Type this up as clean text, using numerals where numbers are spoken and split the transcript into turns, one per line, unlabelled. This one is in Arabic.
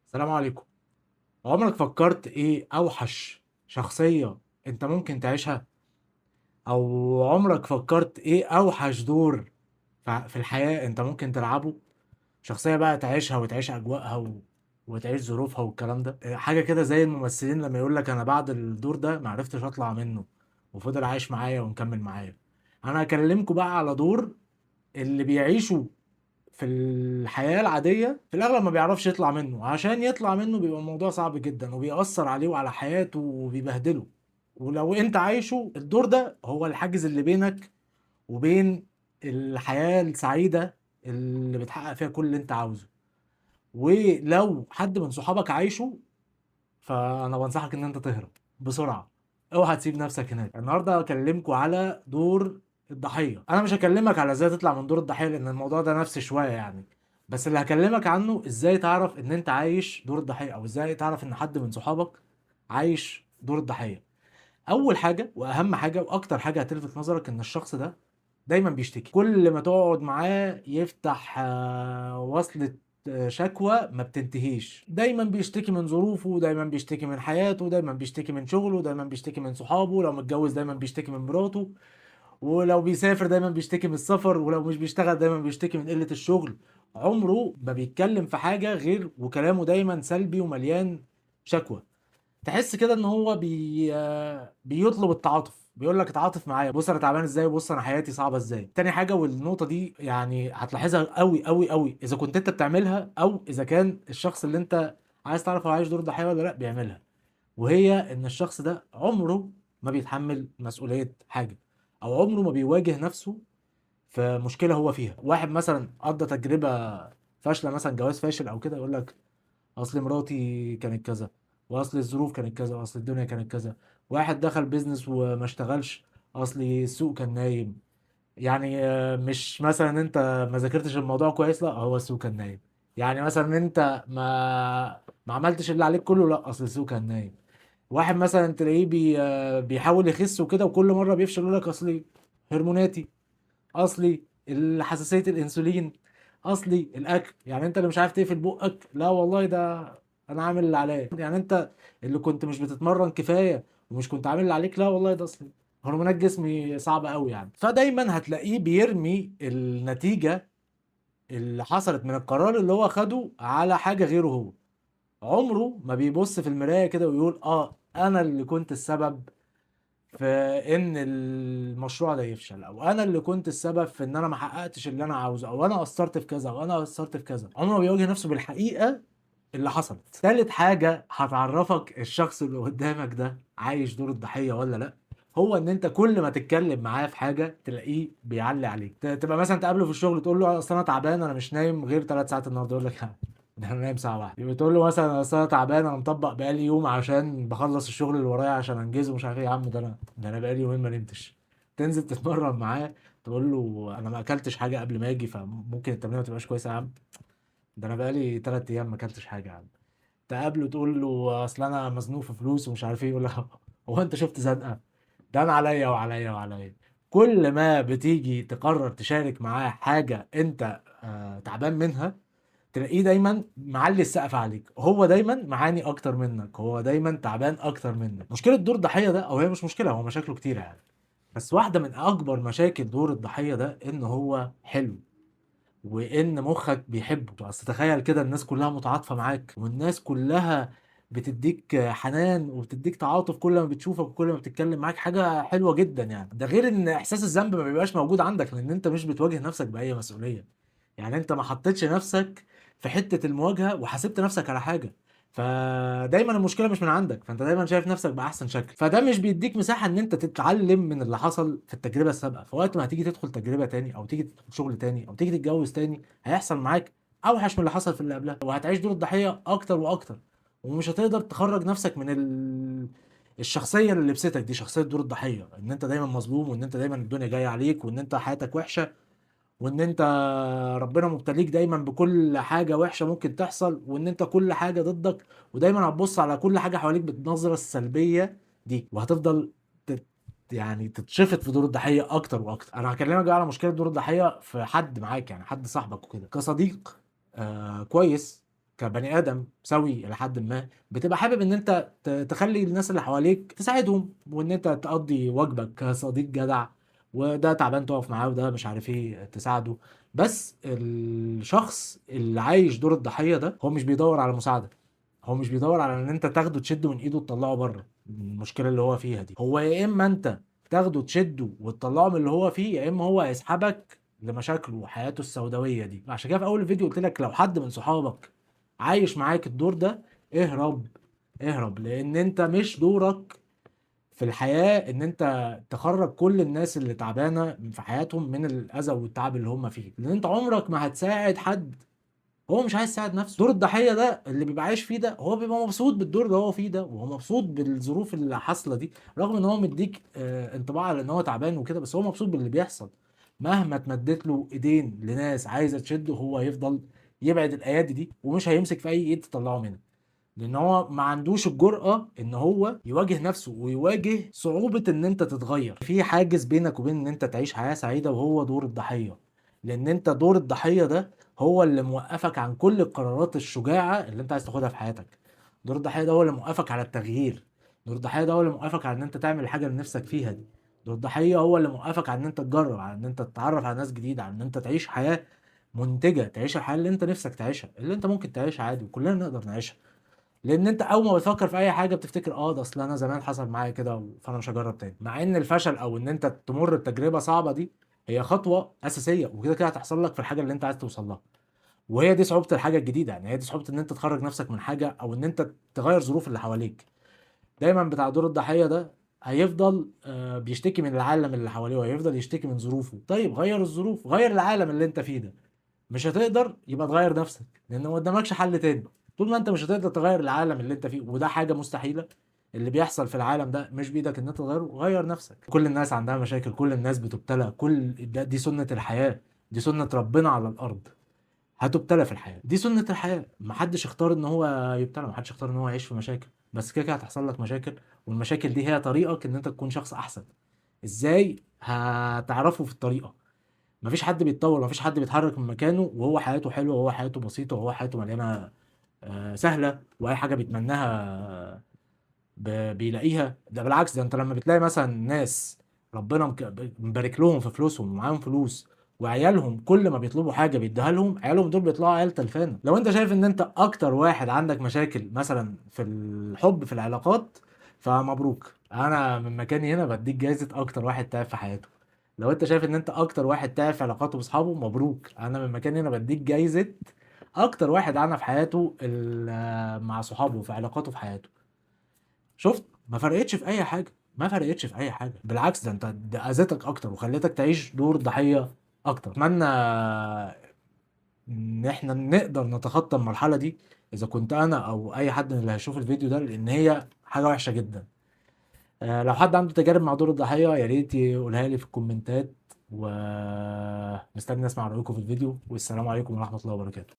السلام عليكم. عمرك فكرت ايه اوحش شخصية انت ممكن تعيشها؟ او عمرك فكرت ايه اوحش دور في الحياة انت ممكن تلعبه؟ شخصية بقى تعيشها وتعيش اجواءها وتعيش ظروفها والكلام ده، حاجة كده زي الممثلين لما يقول لك انا بعد الدور ده معرفتش اطلع منه وفضل عايش معايا ومكمل معايا. انا هكلمكم بقى على دور اللي بيعيشوا في الحياة العادية في الأغلب ما بيعرفش يطلع منه، عشان يطلع منه بيبقى الموضوع صعب جدا وبيأثر عليه وعلى حياته وبيبهدله. ولو انت عايشه الدور ده هو الحاجز اللي بينك وبين الحياة السعيدة اللي بتحقق فيها كل اللي انت عاوزه. ولو حد من صحابك عايشه فأنا بنصحك ان انت تهرب بسرعة، اوعى تسيب نفسك هناك. النهارده هكلمكم على دور الضحية. انا مش هكلمك على ازاي تطلع من دور الضحية لان الموضوع ده نفسي شوية يعني، بس اللي هكلمك عنه ازاي تعرف ان انت عايش دور الضحية او ازاي تعرف ان حد من صحابك عايش دور الضحية. اول حاجة واهم حاجة واكتر حاجة هتلفت نظرك ان الشخص ده دايما بيشتكي. كل ما تقعد معاه يفتح وصلة شكوى ما بتنتهيش. دايما بيشتكي من ظروفه، دايما بيشتكي من حياته، دايما بيشتكي من شغله، دايما بيشتكي من صحابه، لو متجوز دايما بيشتكي من مراته، ولو بيسافر دايما بيشتكي من السفر، ولو مش بيشتغل دايما بيشتكي من قلة الشغل. عمره ما بيتكلم في حاجة غير وكلامه دايما سلبي ومليان شكوى. تحس كده ان هو بيطلب التعاطف، بيقول لك اتعاطف معايا، بص انا تعبان ازاي، بص انا حياتي صعبه ازاي. تاني حاجه والنقطه دي يعني هتلاحظها قوي قوي قوي اذا كنت انت بتعملها او اذا كان الشخص اللي انت عايز تعرف هو عايش دور ضحيه ولا لا بيعملها، وهي ان الشخص ده عمره ما بيتحمل مسؤوليه حاجه او عمره ما بيواجه نفسه في مشكله هو فيها. واحد مثلا قضى تجربه فاشله، مثلا جواز فاشل او كده، يقول لك اصل مراتي كانت كذا، واصل الظروف كانت كذا، واصل الدنيا كانت كذا. واحد دخل بيزنس وما اشتغلش، اصل السوق كان نايم. يعني مش مثلا انت ما ذاكرتش الموضوع كويس، لا هو السوق كان نايم. يعني مثلا انت ما عملتش اللي عليك كله، لا اصل السوق كان نايم. واحد مثلا تلاقيه بيحاول يخس وكده وكل مره بيفشل، يقول لك اصلي هرموناتي، اصلي حساسيه الانسولين، اصلي الاكل. يعني انت اللي مش عارف تقفل بقك، لا والله ده انا عامل اللي عليا. يعني انت اللي كنت مش بتتمرن كفايه ومش كنت عامل اللي عليك، لا والله ده اصلي هرمونات جسمي صعبه قوي. يعني فدايما هتلاقيه بيرمي النتيجه اللي حصلت من القرار اللي هو خده على حاجه غيره هو. عمره ما بيبص في المرايه كده ويقول اه انا اللي كنت السبب في ان المشروع ده يفشل، او انا اللي كنت السبب في ان انا ما حققتش اللي انا عاوزه، او انا قصرت في كذا، او انا قصرت في كذا. عمره ما بيواجه نفسه بالحقيقة اللي حصلت. ثالث حاجة هتعرفك الشخص اللي قدامك ده عايش دور الضحية ولا لا، هو ان انت كل ما تتكلم معاه في حاجة تلاقيه بيعلي عليك. تبقى مثلا تقابله في الشغل تقول له اصل انا تعبان، انا مش نايم غير 3 ساعات النهارده، يقول لك ده انا نايم ساعة واحدة. يبقى تقول له مثلا اصل انا تعبان، انا مطبق بقالي يوم عشان بخلص الشغل اللي ورايا عشان انجزه، مش عارف ايه. يا عم ده انا بقالي يومين ما نمتش. تنزل تتمرن معاه تقول له انا ما اكلتش حاجة قبل ما اجي فممكن التمرين ما تبقاش كويسة. يا عم ده انا بقالي 3 ايام ما اكلتش حاجة. يا عم تقابله تقول له اصل انا مزنوق في فلوس ومش عارف ايه، يقول لك هو انت شفت زنقه؟ ده انا عليا وعليا وعليا. كل ما بتيجي تقرر تشارك معاه حاجه انت تعبان منها، تلاقيه دايما معلي السقف عليك. هو دايما معاني اكتر منك، هو دايما تعبان اكتر منك. مشكله دور الضحيه ده، او هي مش مشكله، هو مشاكله كتيره يعني، بس واحده من اكبر مشاكل دور الضحيه ده ان هو حلو وان مخك بيحبه. اصل تخيل كده الناس كلها متعاطفه معاك والناس كلها بتديك حنان وبتديك تعاطف كل ما بتشوفك وكل ما بتتكلم معاك، حاجه حلوه جدا يعني. ده غير ان احساس الذنب ما بيبقاش موجود عندك لان انت مش بتواجه نفسك باي مسؤوليه. يعني انت ما حطيتش نفسك في حته المواجهه وحاسبت نفسك على حاجه، فدايما المشكله مش من عندك، فانت دايما شايف نفسك باحسن شكل، فده مش بيديك مساحه ان انت تتعلم من اللي حصل في التجربه السابقه. فوقت ما هتيجي تدخل تجربه تاني او تيجي تدخل شغل تاني او تيجي تتجوز تاني هيحصل معاك اوحش من اللي حصل في اللي قبلها، وهتعيش دور الضحيه اكتر واكتر، ومش هتقدر تخرج نفسك من الشخصيه اللي لبستك دي، شخصيه دور الضحيه، ان انت دايما مظلوم وان انت دايما الدنيا جايه عليك وان انت حياتك وحشه وان انت ربنا مبتليك دايما بكل حاجة وحشة ممكن تحصل وان انت كل حاجة ضدك، ودايما هتبص على كل حاجة حواليك بالنظرة السلبية دي، وهتفضل يعني تتشفط في دور الضحية اكتر واكتر. انا هكلمك بقى على مشكلة دور الضحية في حد معاك، يعني حد صاحبك وكده كصديق كويس. كبني ادم سوي الى حد ما، بتبقى حابب ان انت تخلي الناس اللي حواليك تساعدهم، وان انت تقضي واجبك كصديق جدع، وده تعبان تقف معاه، وده مش عارف ايه تساعده. بس الشخص اللي عايش دور الضحية ده هو مش بيدور على مساعدة، هو مش بيدور على ان انت تاخده تشده من ايده وتطلعه بره المشكلة اللي هو فيها دي. هو يا اما انت تاخده تشده وتطلعه من اللي هو فيه، يا اما هو هيسحبك لمشاكله وحياته السوداوية دي. عشان كده في اول الفيديو قلت لك لو حد من صحابك عايش معاك الدور ده، اهرب، اهرب، لان انت مش دورك في الحياة ان انت تخرج كل الناس اللي تعبانة في حياتهم من الاذى والتعب اللي هم فيه، لان انت عمرك ما هتساعد حد هو مش عايز يساعد نفسه. دور الضحيه ده اللي بيبقى عايش فيه ده، هو بيبقى مبسوط بالدور اللي هو فيه ده، وهو مبسوط بالظروف اللي حاصله دي، رغم ان هو مديك انطباع على ان هو تعبان وكده، بس هو مبسوط باللي بيحصل. مهما اتمدت له ايدين لناس عايزه تشده، هو هيفضل يبعد الايادي دي، ومش هيمسك في اي ايد تطلعه منها، لان هو ما عندوش الجرأة ان هو يواجه نفسه ويواجه صعوبة ان انت تتغير. في حاجز بينك وبين ان انت تعيش حياة سعيدة، وهو دور الضحية. لان انت دور الضحية ده هو اللي موقفك عن كل القرارات الشجاعة اللي انت عايز تاخدها في حياتك. دور الضحية ده هو اللي موقفك على التغيير. دور الضحية ده هو اللي موقفك على ان انت تعمل الحاجة اللي نفسك فيها دي. دور الضحية هو اللي موقفك على ان انت تجرب، على ان انت تتعرف على ناس جديدة، على ان انت تعيش حياة منتجة، تعيش الحياة اللي انت نفسك تعيشها، اللي انت ممكن تعيشها عادي وكلنا نقدر نعيشها. لان انت اول ما بتفكر في اي حاجه بتفتكر ده اصل انا زمان حصل معايا كده فانا مش هجرب تاني، مع ان الفشل او ان انت تمر بتجربه صعبه دي هي خطوه اساسيه، وكده كده هتحصل لك في الحاجه اللي انت عايز توصل لها. وهي دي صعوبه الحاجه الجديده، يعني هي دي صعوبه ان انت تخرج نفسك من حاجه، او ان انت تغير ظروف اللي حواليك. دايما بتاع دور الضحيه ده هيفضل بيشتكي من العالم اللي حواليه، وهيفضل يشتكي من ظروفه. طيب غير الظروف، غير العالم اللي انت فيه ده. مش هتقدر، يبقى تغير نفسك، لان ما قدامكش حل تاني. طول ما انت مش هتقدر تغير العالم اللي انت فيه، وده حاجه مستحيله، اللي بيحصل في العالم ده مش بايدك ان انت تغيره، غير نفسك. كل الناس عندها مشاكل، كل الناس بتبتلى، دي سنه الحياه، دي سنه ربنا على الارض. هتبتلى في الحياه، دي سنه الحياه. محدش اختار ان هو يبتلى، محدش اختار ان هو يعيش في مشاكل، بس كده كده هتحصل لك مشاكل. والمشاكل دي هي طريقك ان انت تكون شخص احسن. ازاي هتعرفه؟ في الطريقه. مفيش حد بيتطور، مفيش حد بيتحرك من مكانه وهو حياته حلوه، وهو حياته بسيطه، وهو حياته مليانه سهله، واي حاجه بيتمناها بيلاقيها. ده بالعكس، ده انت لما بتلاقي مثلا ناس ربنا مبارك لهم في فلوسهم ومعاهم فلوس، وعيالهم كل ما بيطلبوا حاجه بيديها لهم، عيالهم دول بيطلعوا عيال تلفانه. لو انت شايف ان انت اكتر واحد عندك مشاكل مثلا في الحب، في العلاقات، فمبروك، انا من مكاني هنا بديك جايزه اكتر واحد تعب في حياته. لو انت شايف ان انت اكتر واحد تعب في علاقاته باصحابه، مبروك، انا من مكاني هنا بديك جايزه اكتر واحد عانى في حياته مع صحابه، في علاقاته في حياته. شفت؟ ما فرقتش في اي حاجه، ما فرقتش في اي حاجه، بالعكس، ده اذتك اكتر وخلتك تعيش دور ضحيه اكتر. اتمنى ان احنا نقدر نتخطى المرحله دي، اذا كنت انا او اي حد من اللي هيشوف الفيديو ده، لان هي حاجه وحشه جدا. لو حد عنده تجارب مع دور الضحيه يا ريت يقولها لي في الكومنتات، ومستني اسمع رايكم في الفيديو، والسلام عليكم ورحمه الله وبركاته.